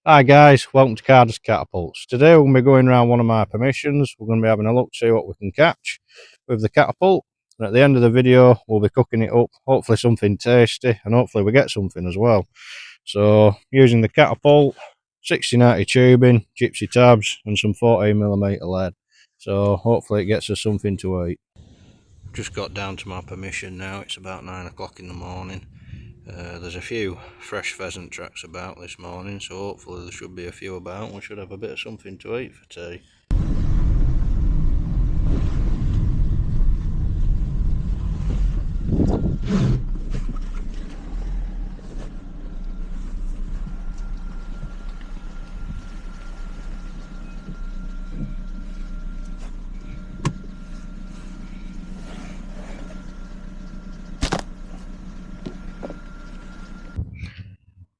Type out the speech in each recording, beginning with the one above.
Hi guys, welcome to Catapults. Today we're going to be going around one of my permissions. We're going to be having a look to see what we can catch with the catapult. And at the end of the video we'll be cooking it up, hopefully something tasty, and hopefully we get something as well. So using the catapult, 6090 tubing, gypsy tabs and some 14mm lead. So hopefully it gets us something to eat. Just got down to my permission now, it's about 9 o'clock in the morning. There's a few fresh pheasant tracks about this morning, so hopefully there should be a few about and we should have a bit of something to eat for tea.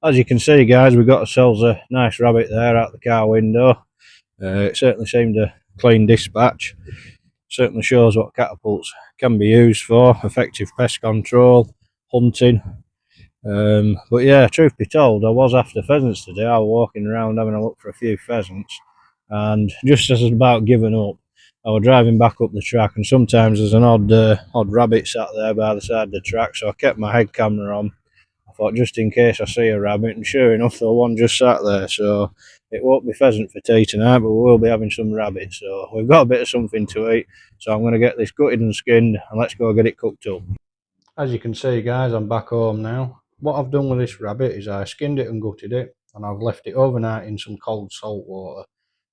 As you can see guys, we got ourselves a nice rabbit there out the car window. It certainly seemed a clean dispatch. Certainly shows what catapults can be used for: effective pest control, hunting. But yeah, truth be told, I was after pheasants today. I was walking around having a look for a few pheasants, and just as I was about giving up, I was driving back up the track, and sometimes there's an odd rabbit sat there by the side of the track, so I kept my head camera on. I thought just in case I see a rabbit, and sure enough, the one just sat there. So it won't be pheasant for tea tonight, but we will be having some rabbit. So we've got a bit of something to eat. So I'm going to get this gutted and skinned, and let's go get it cooked up. As you can see guys, I'm back home now. What I've done with this rabbit is I skinned it and gutted it, and I've left it overnight in some cold salt water.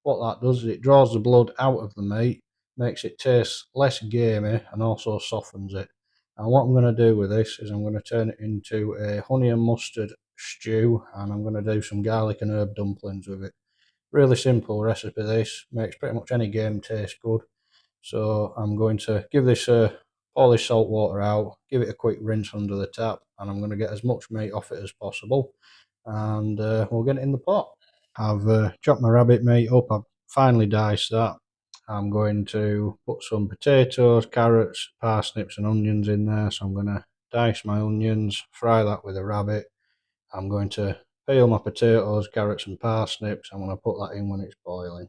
What that does is it draws the blood out of the meat, makes it taste less gamey, and also softens it. And what I'm going to do with this is I'm going to turn it into a honey and mustard stew, and I'm going to do some garlic and herb dumplings with it. Really simple recipe this, makes pretty much any game taste good. So I'm going to give this pour this salt water out, give it a quick rinse under the tap, and I'm going to get as much meat off it as possible, and we'll get it in the pot. I've chopped my rabbit meat up, I've finely diced that. I'm going to put some potatoes, carrots, parsnips and onions in there, so I'm going to dice my onions, fry that with the rabbit. I'm going to peel my potatoes, carrots and parsnips. I'm going to put that in when it's boiling.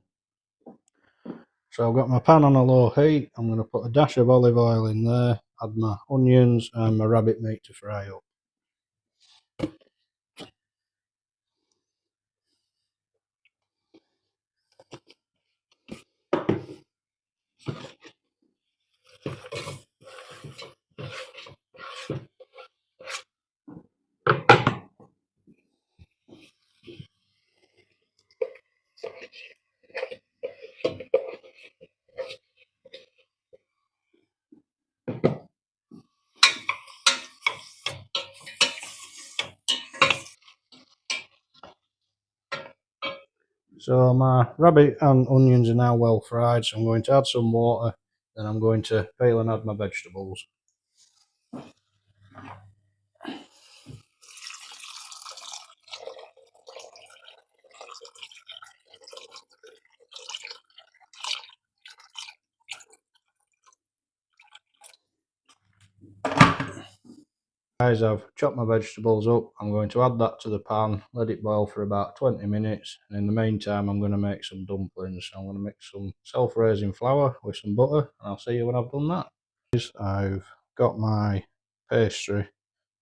So I've got my pan on a low heat. I'm going to put a dash of olive oil in there, add my onions and my rabbit meat to fry up. So my rabbit and onions are now well fried, so I'm going to add some water, then I'm going to peel and add my vegetables. Guys, I've chopped my vegetables up. I'm going to add that to the pan, let it boil for about 20 minutes, and in the meantime I'm going to make some dumplings. I'm going to mix some self-raising flour with some butter, and I'll see you when I've done that. I've got my pastry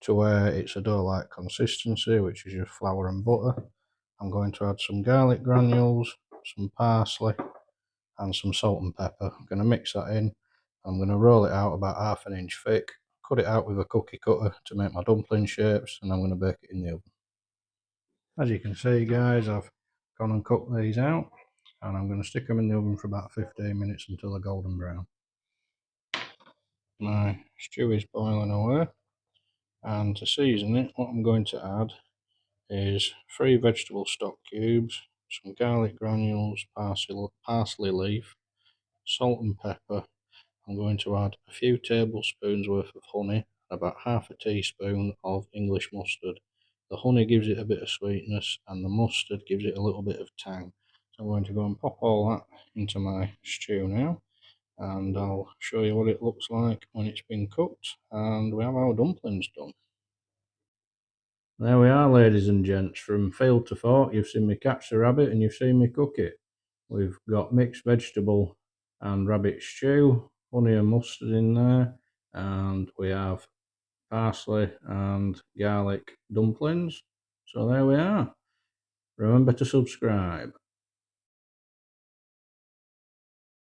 to where it's a dough-like consistency, which is just flour and butter. I'm going to add some garlic granules, some parsley and some salt and pepper. I'm going to mix that in. I'm going to roll it out about half an inch thick, cut it out with a cookie cutter to make my dumpling shapes, and I'm going to bake it in the oven. As you can see guys, I've gone and cooked these out, and I'm going to stick them in the oven for about 15 minutes until they're golden brown. My stew is boiling away, and to season it, what I'm going to add is 3 vegetable stock cubes, some garlic granules, parsley leaf, salt and pepper. I'm going to add a few tablespoons worth of honey, and about half a teaspoon of English mustard. The honey gives it a bit of sweetness and the mustard gives it a little bit of tang. So I'm going to go and pop all that into my stew now, and I'll show you what it looks like when it's been cooked and we have our dumplings done. There we are, ladies and gents. From field to fork, you've seen me catch the rabbit and you've seen me cook it. We've got mixed vegetable and rabbit stew, honey and mustard in there, and we have parsley and garlic dumplings. So there we are. Remember to subscribe.